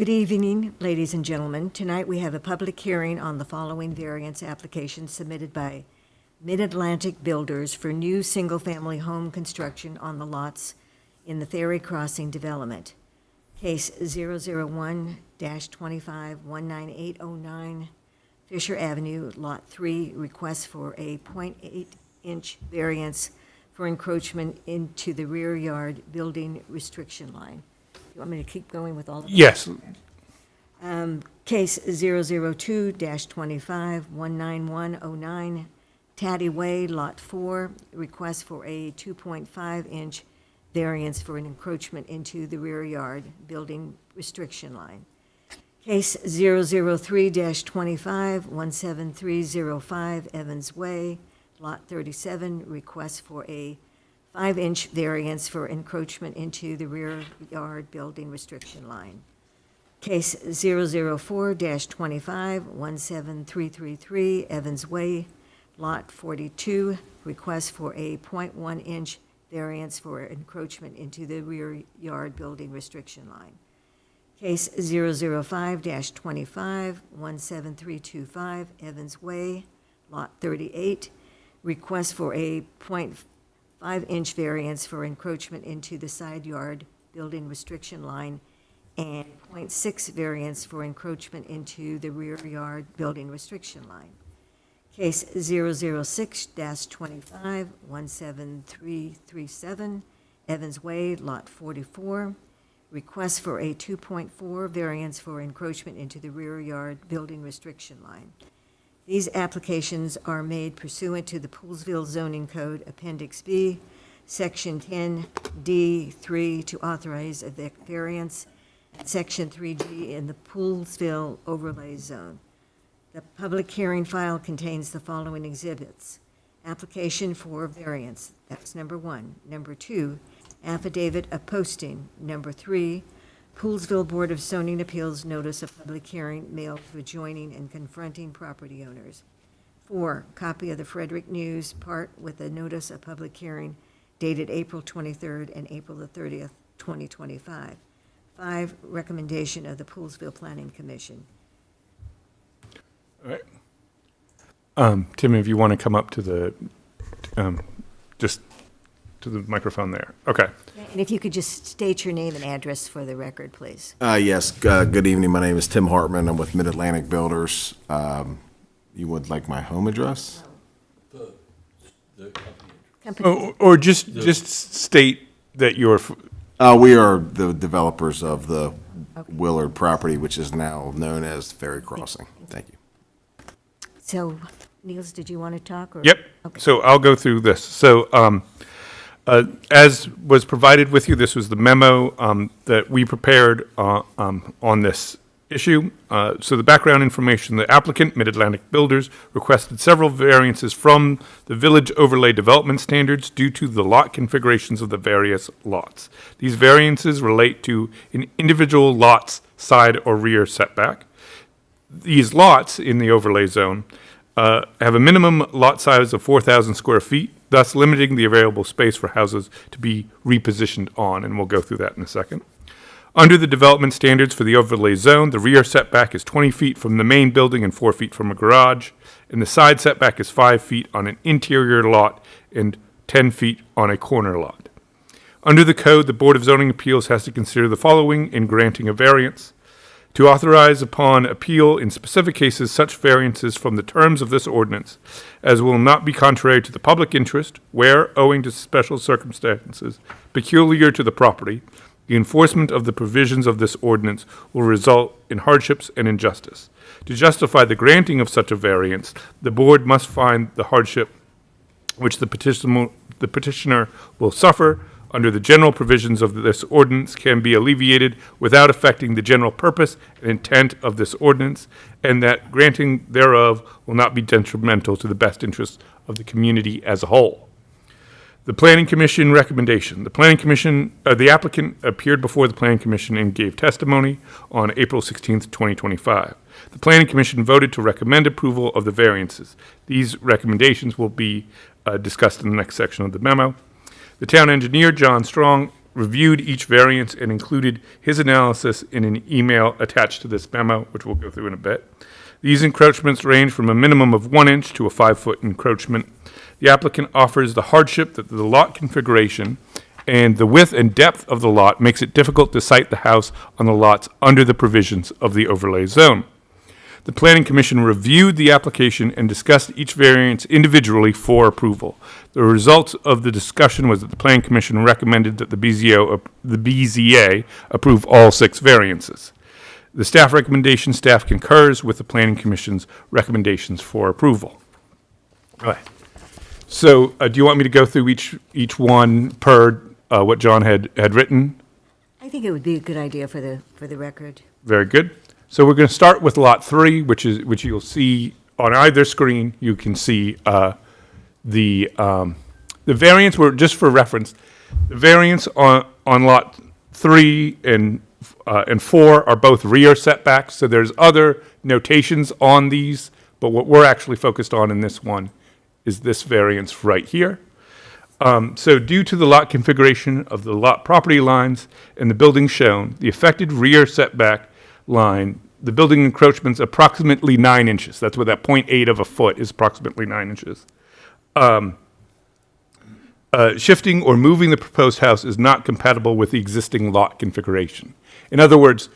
Good evening, ladies and gentlemen. Tonight we have a public hearing on the following variance application submitted by Mid-Atlantic Builders for new single-family home construction on the lots in the Ferry Crossing development. Case 001-25-19809, Fisher Avenue, Lot 3, request for a 0.8-inch variance for encroachment into the rear yard building restriction line. You want me to keep going with all of them? Yes. Case 002-25-19109, Taddy Way, Lot 4, request for a 2.5-inch variance for an encroachment into the rear yard building restriction line. Case 003-25-17305, Evans Way, Lot 37, request for a 5-inch variance for encroachment into the rear yard building restriction line. Case 004-25-17333, Evans Way, Lot 42, request for a 0.1-inch variance for encroachment into the rear yard building restriction line. Case 005-25-17325, Evans Way, Lot 38, request for a 0.5-inch variance for encroachment into the side yard building restriction line and 0.6 variance for encroachment into the rear yard building restriction line. Case 006-25-17337, Evans Way, Lot 44, request for a 2.4 variance for encroachment into the rear yard building restriction line. These applications are made pursuant to the Poolesville Zoning Code, Appendix B, Section 10D3 to authorize a variance, and Section 3G in the Poolesville Overlay Zone. The public hearing file contains the following exhibits. Application for variance, that's number 1. Number 2, affidavit of posting. Number 3, Poolesville Board of Zoning Appeals notice of public hearing mailed to adjoining and confronting property owners. 4, copy of the Frederick News, part with a notice of public hearing dated April 23rd and April the 30th, 2025. 5, recommendation of the Poolesville Planning Commission. All right. Tim, if you want to come up to the, just to the microphone there. Okay. And if you could just state your name and address for the record, please. Yes, good evening. My name is Tim Hartman. I'm with Mid-Atlantic Builders. You would like my home address? Company. Or just state that you're, We are the developers of the Willard property, which is now known as Ferry Crossing. Thank you. So, Niels, did you want to talk? Or? yep. Okay. So I'll go through this. So as was provided with you, this was the memo that we prepared on this issue. So the background information, the applicant, Mid-Atlantic Builders, requested several variances from the Village Overlay Development Standards due to the lot configurations of the various lots. These variances relate to an individual lot's side or rear setback. These lots in the overlay zone have a minimum lot size of 4,000 square feet, thus limiting the available space for houses to be repositioned on, and we'll go through that in a second. Under the development standards for the overlay zone, the rear setback is 20 feet from the main building and 4 feet from a garage, and the side setback is 5 feet on an interior lot and 10 feet on a corner lot. Under the code, the Board of Zoning Appeals has to consider the following in granting a variance: to authorize upon appeal in specific cases such variances from the terms of this ordinance as will not be contrary to the public interest, where, owing to special circumstances peculiar to the property, the enforcement of the provisions of this ordinance will result in hardships and injustice. To justify the granting of such a variance, the board must find the hardship which the petitioner will suffer under the general provisions of this ordinance can be alleviated without affecting the general purpose and intent of this ordinance, and that granting thereof will not be detrimental to the best interests of the community as a whole. The Planning Commission recommendation. The applicant appeared before the Planning Commission and gave testimony on April 16th, 2025. The Planning Commission voted to recommend approval of the variances. These recommendations will be discussed in the next section of the memo. The town engineer, John Strong, reviewed each variance and included his analysis in an email attached to this memo, which we'll go through in a bit. These encroachments range from a minimum of 1 inch to a 5-foot encroachment. The applicant offers the hardship that the lot configuration and the width and depth of the lot makes it difficult to site the house on the lots under the provisions of the overlay zone. The Planning Commission reviewed the application and discussed each variance individually for approval. The result of the discussion was that the Planning Commission recommended that the BZA approve all 6 variances. The staff recommendation, staff concurs with the Planning Commission's recommendations for approval. All right. So, do you want me to go through each one per what John had written? I think it would be a good idea for the record. Very good. So we're going to start with Lot 3, which you'll see on either screen. You can see the variance. Were just for reference. The variance on Lot 3 and 4 are both rear setbacks. So there's other notations on these, but what we're actually focused on in this one is this variance right here. So due to the lot configuration of the lot property lines and the building shown, the affected rear setback line, the building encroachment's approximately 9 inches. That's what that 0.8 of a foot is, approximately 9 inches. Shifting or moving the proposed house is not compatible with the existing lot configuration. In other words,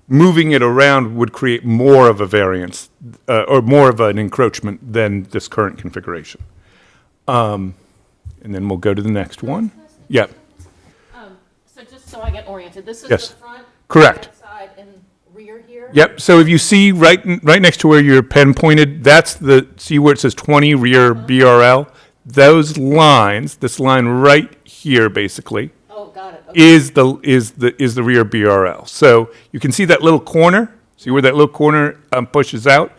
moving it around would create more of a variance or more of an encroachment than this current configuration. And then we'll go to the next one. Yeah. So just so I get oriented, this is Yes. the front, Correct. back side, and rear here? Yep, so if you see right next to where your pen pointed, see where it says 20 rear BRL? Those lines, this line right here basically, Oh, got it. Okay. is the rear BRL. So you can see that little corner, see where that little corner pushes out?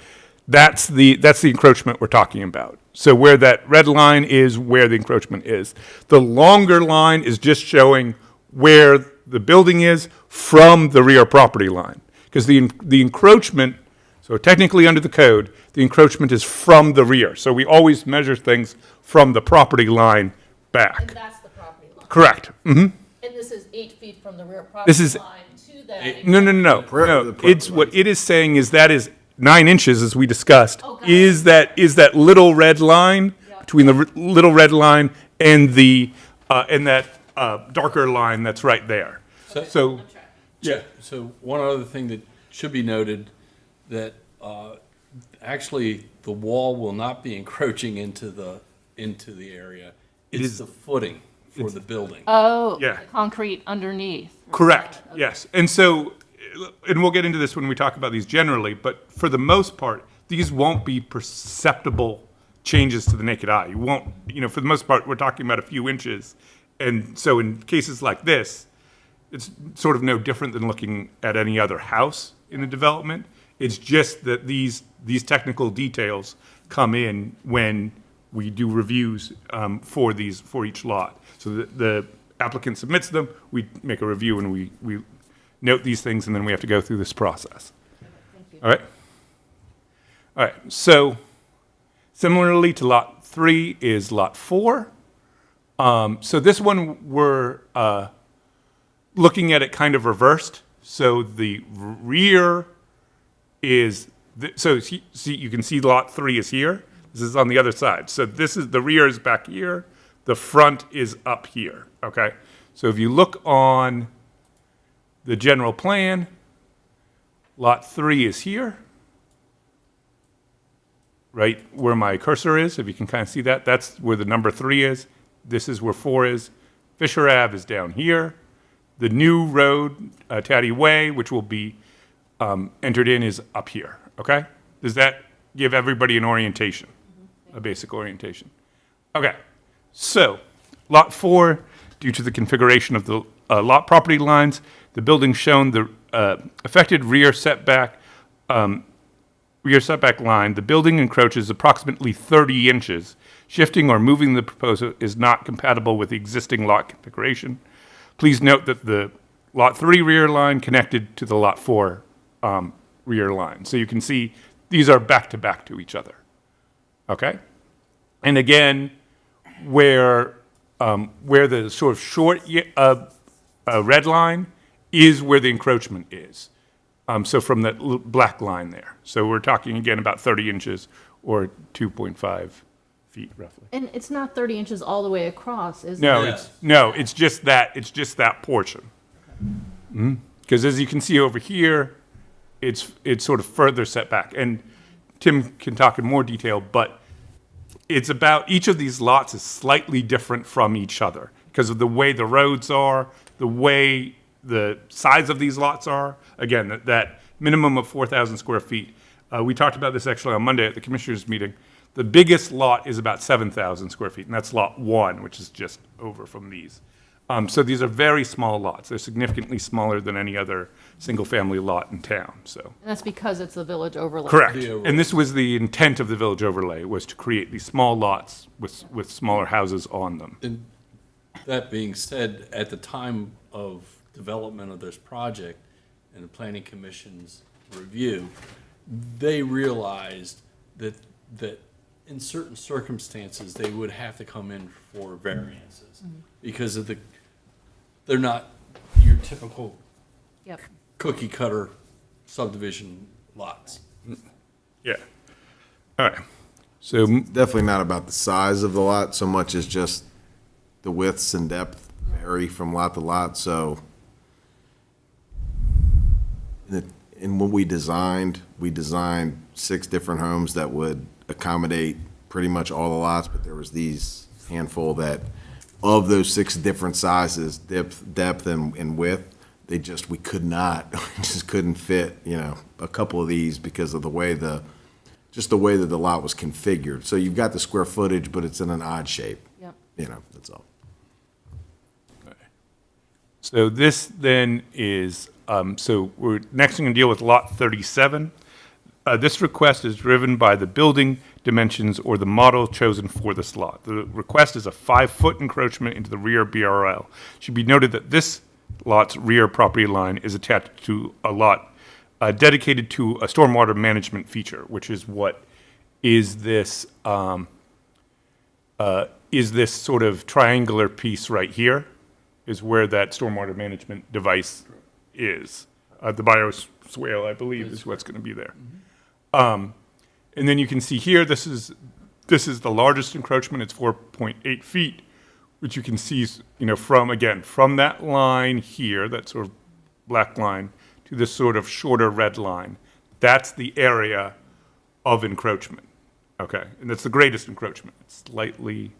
That's the encroachment we're talking about. So where that red line is where the encroachment is. The longer line is just showing where the building is from the rear property line. Because the encroachment, so technically under the code, the encroachment is from the rear. So we always measure things from the property line And back. that's the property line? Correct. And this is 8 feet from the rear property This is- line to that? No. The property It's what it is saying is that is 9 inches, as we discussed, Oh, got it. is that little red line Yeah. between the little red line and that darker line that's right there. So I'm tracking. yeah. So one other thing that should be noted, that actually the wall will not be encroaching into the area. It It's is- the footing for the building. Oh, Yeah. the concrete underneath. Correct, yes. And so, and we'll get into this when we talk about these generally, but for the most part, these won't be perceptible changes to the naked eye. You won't, for the most part, we're talking about a few inches. And so in cases like this, it's sort of no different than looking at any other house in the development. It's just that these technical details come in when we do reviews for each lot. So the applicant submits them, we make a review, and we note these things, and then we have to go through this process. All right? All right, so similarly to Lot 3 is Lot 4. So this one, we're looking at it kind of reversed. So the rear is, see, you can see Lot 3 is here. This is on the other side. So the rear is back here. The front is up here, okay? So if you look on the general plan, Lot 3 is here, right where my cursor is, if you can kind of see that. That's where the number 3 is. This is where 4 is. Fisher Ave is down here. The new road, Taddy Way, which will be entered in, is up here, okay? Does that give everybody an orientation, a basic orientation? Okay, so Lot 4, due to the configuration of the lot property lines, the building shown the affected rear setback line, the building encroaches approximately 30 inches. Shifting or moving the proposal is not compatible with the existing lot configuration. Please note that the Lot 3 rear line connected to the Lot 4 rear line. So you can see these are back to each other. Okay? And again, where the sort of short red line is where the encroachment is. So from that black line there. So we're talking again about 30 inches or 2.5 feet roughly. And it's not 30 inches all the way across, is it? No, Yes. it's just that portion. Because as you can see over here, it's sort of further set back. And Tim can talk in more detail, but it's about, each of these lots is slightly different from each other because of the way the roads are, the way the size of these lots are. Again, that minimum of 4,000 square feet. We talked about this actually on Monday at the commissioners' meeting. The biggest lot is about 7,000 square feet, and that's lot 1, which is just over from these. So these are very small lots. They're significantly smaller than any other single-family lot in town, so. And that's because it's a village overlay. Correct. The overlay. And this was the intent of the village overlay, was to create these small lots with smaller houses on them. And that being said, at the time of development of this project and the planning commission's review, they realized that in certain circumstances, they would have to come in for variances because of they're not your typical Yep. cookie cutter subdivision lots. Yeah. All right. So, Definitely not about the size of the lot so much as just the widths and depth vary from lot to lot, so in what we designed 6 different homes that would accommodate pretty much all the lots, but there was these handful that, of those 6 different sizes, depth and width, we could not, just couldn't fit, a couple of these because of the way that the lot was configured. So you've got the square footage, but it's in an odd shape, Yep. that's all. so this then is, so we're next going to deal with lot 37. This request is driven by the building dimensions or the model chosen for this lot. The request is a 5-foot encroachment into the rear BRL. It should be noted that this lot's rear property line is attached to a lot dedicated to a stormwater management feature, which is what is this sort of triangular piece right here, is where that stormwater management device is. The bioswale, I believe, is what's going to be there. And then you can see here, this is the largest encroachment. It's 4.8 feet, which you can see, from that line here, that sort of black line, to this sort of shorter red line. That's the area of encroachment. Okay, and that's the greatest encroachment. It's slightly,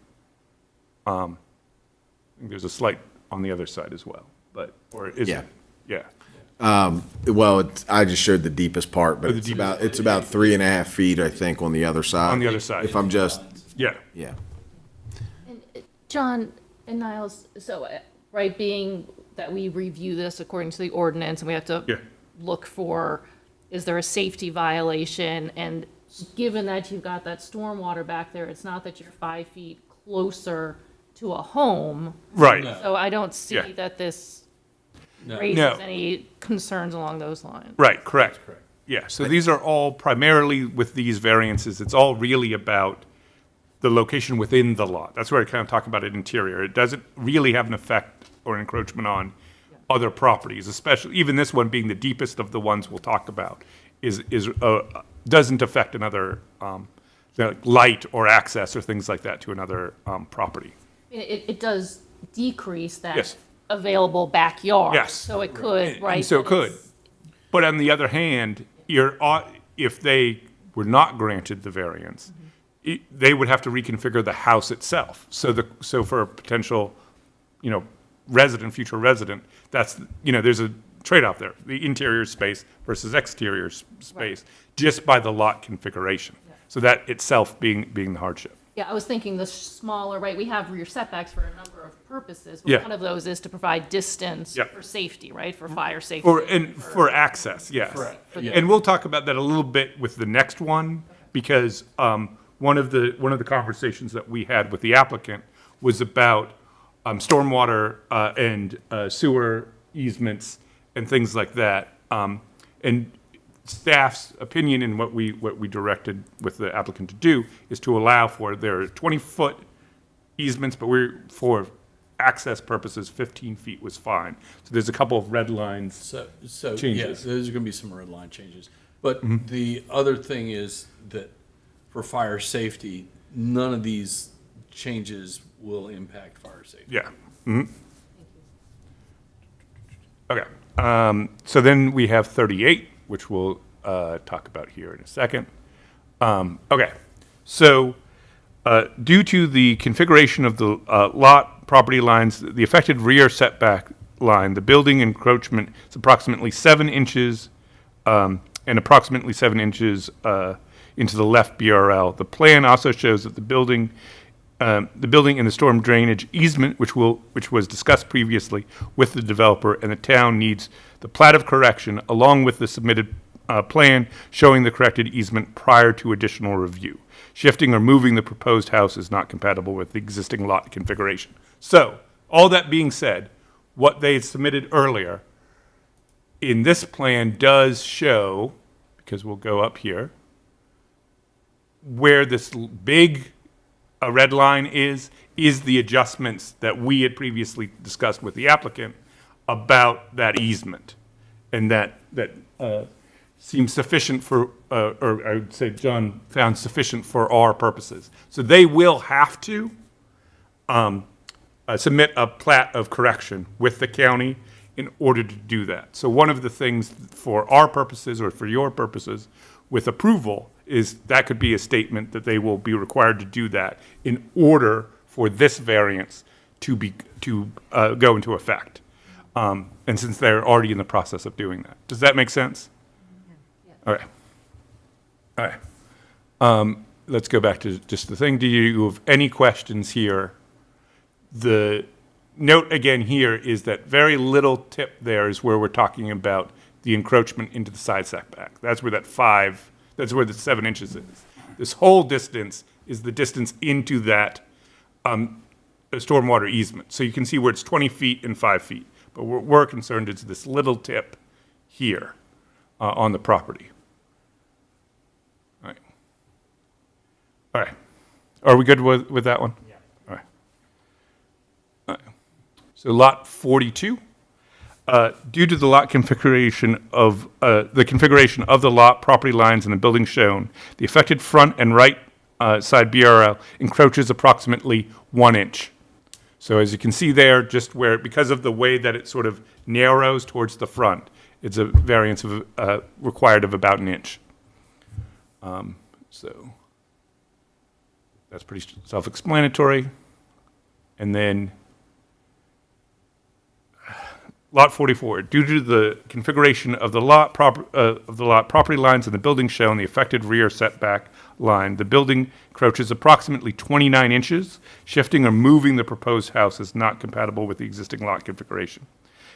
I think there's a slight on the other side as well, or is Yeah. it? Yeah. I just showed the deepest part, but it's about 3.5 feet, I think, on the other side. On the other side. If I'm just, Yeah. yeah. John and Niles, so, right, being that we review this according to the ordinance and we have to Yeah. look for, is there a safety violation? And given that you've got that stormwater back there, it's not that you're 5 feet closer to a home. Right. No. So I don't see Yeah. that this No. raises No. any concerns along those lines. Right, correct. correct. Yeah, so these are all primarily with these variances, it's all really about the location within the lot. That's where I kind of talk about it interior. It doesn't really have an effect or encroachment on other properties, especially, even this one being the deepest of the ones we'll talk about, doesn't affect another, light or access or things like that to another property. It does decrease that Yes. available backyard. Yes. So it could, right? And so it but could. it's- But on the other hand, if they were not granted the variance, they would have to reconfigure the house itself. So for a potential, future resident, there's a trade-off there, the interior space versus exterior space, just by the lot configuration. So that itself being the hardship. Yeah, I was thinking the smaller, right, we have rear setbacks for a number of purposes. Yeah. But one of those is to provide distance Yeah. for safety, right, for fire safety. For access, yes. Correct. Yeah. And we'll talk about that a little bit with the next one, because one of the conversations that we had with the applicant was about stormwater and sewer easements and things like that. And staff's opinion and what we directed with the applicant to do is to allow for their 20-foot easements, but we're for access purposes, 15 feet was fine. So there's a couple of red lines. So, yes, Changes. there's gonna be some red line changes. But the other thing is that for fire safety, none of these changes will impact fire safety. Yeah. Okay. So then we have 38, which we'll talk about here in a second. Okay. So due to the configuration of the lot property lines, the affected rear setback line, the building encroachment is approximately 7 inches and approximately 7 inches into the left BRL. The plan also shows that the building and the storm drainage easement, which was discussed previously with the developer, and the town needs the plat of correction along with the submitted plan showing the corrected easement prior to additional review. Shifting or moving the proposed house is not compatible with the existing lot configuration. So, all that being said, what they submitted earlier in this plan does show, because we'll go up here, where this big red line is the adjustments that we had previously discussed with the applicant about that easement. And that seems sufficient for, or I would say John found sufficient for our purposes. So they will have to submit a plat of correction with the county in order to do that. So one of the things for our purposes or for your purposes with approval is that could be a statement that they will be required to do that in order for this variance to go into effect. And since they're already in the process of doing that. Does that make sense? All right. All right. Let's go back to just the thing. Do you have any questions here? The note again here is that very little tip there is where we're talking about the encroachment into the side setback. That's where that's where the 7 inches is. This whole distance is the distance into that stormwater easement. So you can see where it's 20 feet and 5 feet. But what we're concerned is this little tip here on the property. All right. All right. Are we good with that one? Yeah. All right. All right. So lot 42. Due to the lot configuration of the lot, property lines, and the building shown, the affected front and right side BRL encroaches approximately 1 inch. So as you can see there, just where, because of the way that it sort of narrows towards the front, it's a variance of required of about 1 inch. So that's pretty self-explanatory. And then Lot 44, due to the configuration of the lot property lines and the building shown, the affected rear setback line, the building encroaches approximately 29 inches. Shifting or moving the proposed house is not compatible with the existing lot configuration.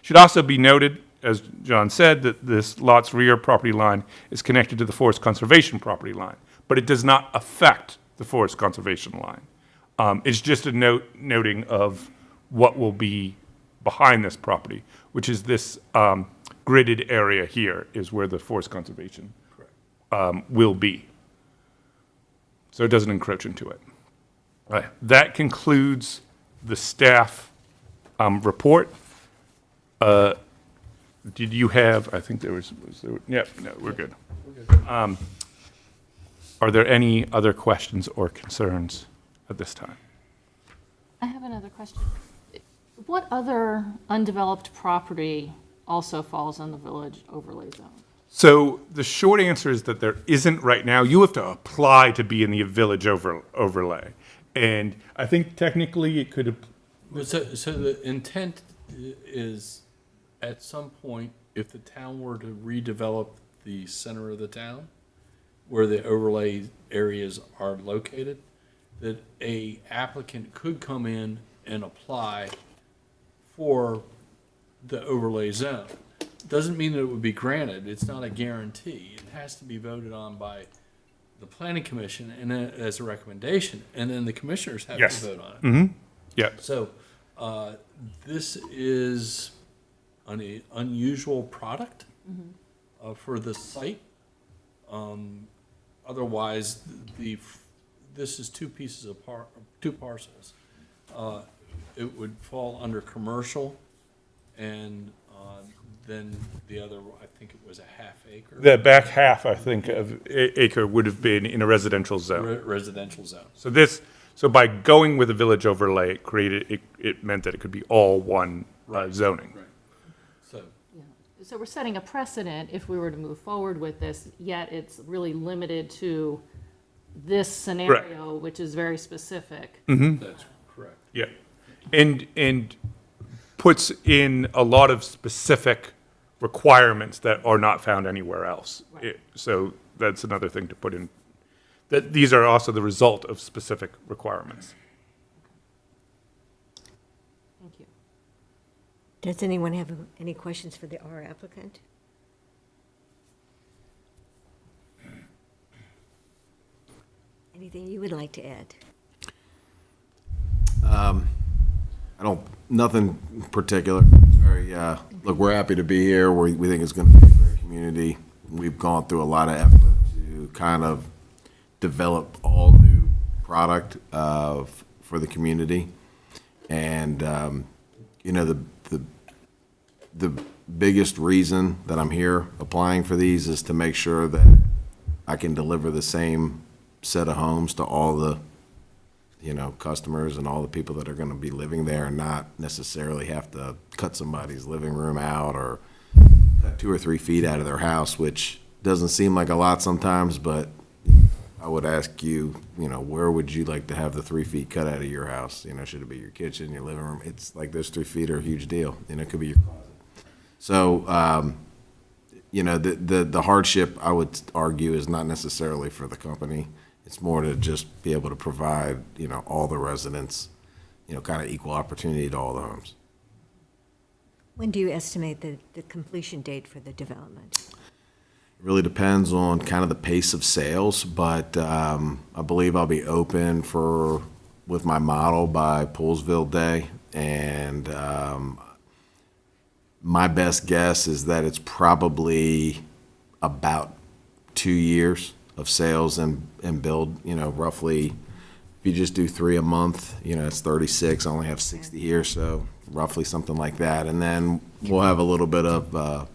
Should also be noted, as John said, that this lot's rear property line is connected to the forest conservation property line, but it does not affect the forest conservation line. It's just a noting of what will be behind this property, which is this gridded area here is where the forest conservation will be. So it doesn't encroach into it. All right. That concludes the staff report. Did you have, I think there was there, yeah, no, we're good. Are there any other questions or concerns at this time? I have another question. What other undeveloped property also falls in the village overlay zone? So the short answer is that there isn't right now. You have to apply to be in the village overlay. And I think technically it could. So the intent is, at some point, if the town were to redevelop the center of the town, where the overlay areas are located, that a applicant could come in and apply for the overlay zone. Doesn't mean that it would be granted. It's not a guarantee. It has to be voted on by the planning commission and then as a recommendation, and then the commissioners have Yes. to vote on it. Mm-hmm. Yeah. So this is an unusual product for the site. Otherwise, this is two parcels. it would fall under commercial, and then the other, I think it was a half acre. The back half, I think, of acre would have been in a residential zone. Residential zone. So by going with a village overlay, it meant that it could be all one zoning. Right. So, Yeah. So we're setting a precedent if we were to move forward with this, yet it's really limited to this scenario, which is very specific. that's correct. Yeah, and puts in a lot of specific requirements that are not found anywhere else. So that's another thing to put in, that these are also the result of specific requirements. Thank you. Does anyone have any questions for our applicant? Anything you would like to add? I don't, nothing particular. Very, look, we're happy to be here. We think it's going to be a great community. We've gone through a lot of effort to kind of develop all new product for the community. And, you know, the biggest reason that I'm here applying for these is to make sure that I can deliver the same set of homes to all the, you know, customers and all the people that are going to be living there, and not necessarily have to cut somebody's living room out or cut 2 or 3 feet out of their house, which doesn't seem like a lot sometimes, but I would ask you, you know, where would you like to have the 3 feet cut out of your house? You know, should it be your kitchen, your living room? It's like those 3 feet are a huge deal. You know, it could be your closet. So, you know, the hardship, I would argue, is not necessarily for the company. It's more to just be able to provide, you know, all the residents, you know, kind of equal opportunity to all the homes. When do you estimate the completion date for the development? It really depends on kind of the pace of sales, but I believe I'll be open with my model by Poolesville Day, and my best guess is that it's probably about 2 years of sales and build, you know, roughly. If you just do 3 a month, you know, it's 36. I only have 60 here, so roughly something like that. And then we'll have a little bit of,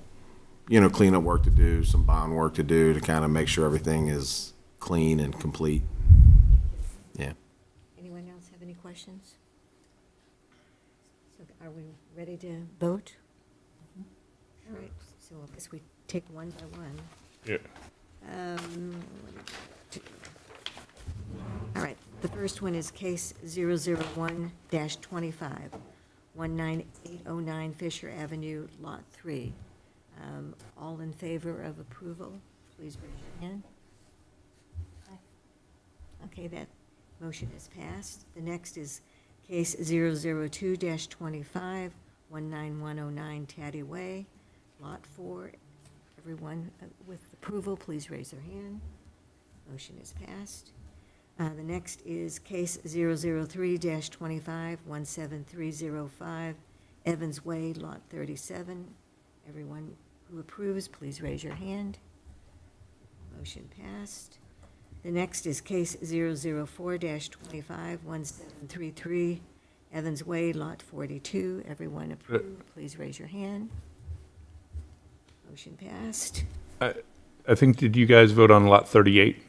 you know, cleanup work to do, some bond work to do to kind of make sure everything is clean and complete. Yeah. Anyone else have any questions? So are we ready to vote? All right, so I guess we take one by one. Yeah. All right, the first one is case 001-25, 19809 Fisher Avenue, Lot 3. All in favor of approval, please raise your hand. Okay, that motion is passed. The next is case 002-25, 19109 Taddy Way, Lot 4. Everyone with approval, please raise their hand. Motion is passed. The next is case 003-25, 17305 Evans Way, Lot 37. Everyone who approves, please raise your hand. Motion passed. The next is case 004-25, 1733 Evans Way, Lot 42. Everyone approved, please raise your hand. Motion passed. I think, did you guys vote on lot 38?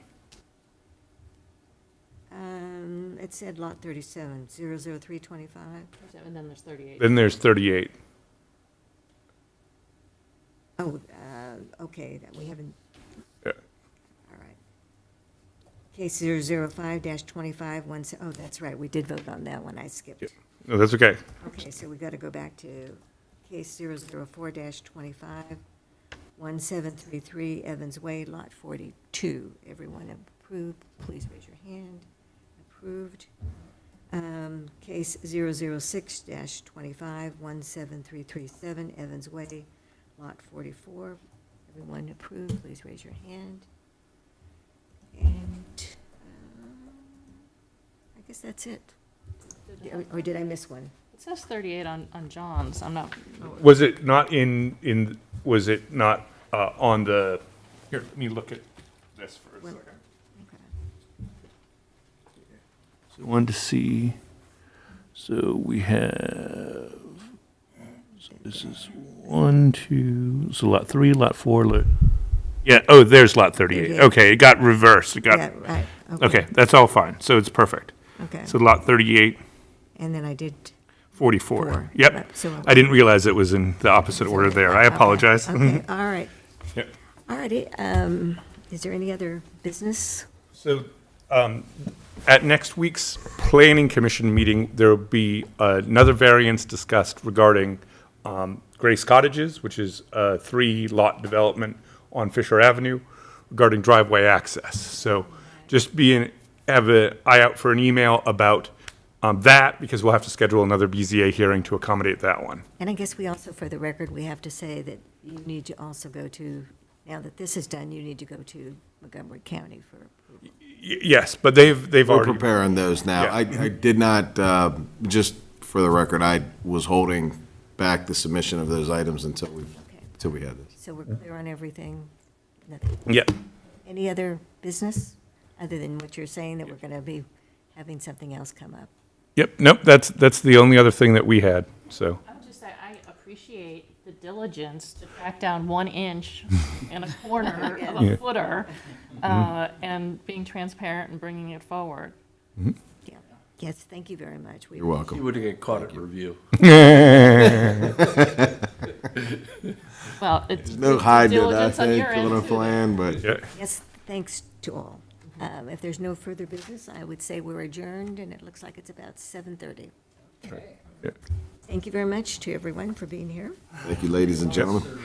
It said lot 37, 00325. And then there's 38. Then there's 38. Oh, okay, that we haven't, Yeah. all right. Case 005-25, oh, that's right, we did vote on that one, I skipped. Yeah. No, that's okay. Okay, so we got to go back to case 004-25, 1733 Evans Way, Lot 42. Everyone approved, please raise your hand. Approved. Case 006-25, 17337 Evans Way, Lot 44. Everyone approved, please raise your hand. And I guess that's it. Or did I miss one? It says 38 on John's. I'm not. Was it not was it not on the, here, let me look at this for a Well, second. Okay. So I wanted to see, So we have, so this is 1, 2, so lot 3, lot 4, yeah, oh, there's lot 38. 38. Okay, it got reversed. It Yeah, got, right. okay, that's all fine. So it's perfect. Okay. So lot 38, And then I did, 44. Four. Yep. Right, so- I didn't realize it was in the opposite order there. I apologize. okay, all right. Yep. All righty. Is there any other business? So, at next week's Planning Commission meeting, there will be another variance discussed regarding Grace Cottages, which is a 3-lot development on Fisher Avenue regarding driveway access. So just have an eye out for an email about that, because we'll have to schedule another BZA hearing to accommodate that one. And I guess we also, for the record, we have to say that you need to also go to, now that this is done, you need to go to Montgomery County for approval. Yes, but they've We're already, preparing those now. Yeah. I did not, just for the record, I was holding back the submission of those items until we had this. So we're clear on everything? Nothing. yeah. Any other business, other than what you're saying, that we're going to be having something else come up? Yep, nope, that's the only other thing that we had, so. I would just say, I appreciate the diligence to track down 1 inch and a corner of a footer, and being transparent and bringing it forward. Yeah. Yes, thank you very much. You're You welcome. would get caught at review. Well, it's No hiding it, I diligence on think, your end, on a too. plan, but. Yeah. Yes, thanks to all. If there's no further business, I would say we're adjourned, and it looks like it's about 7:30. Yeah. Thank you very much to everyone for being here. Thank you, ladies and gentlemen.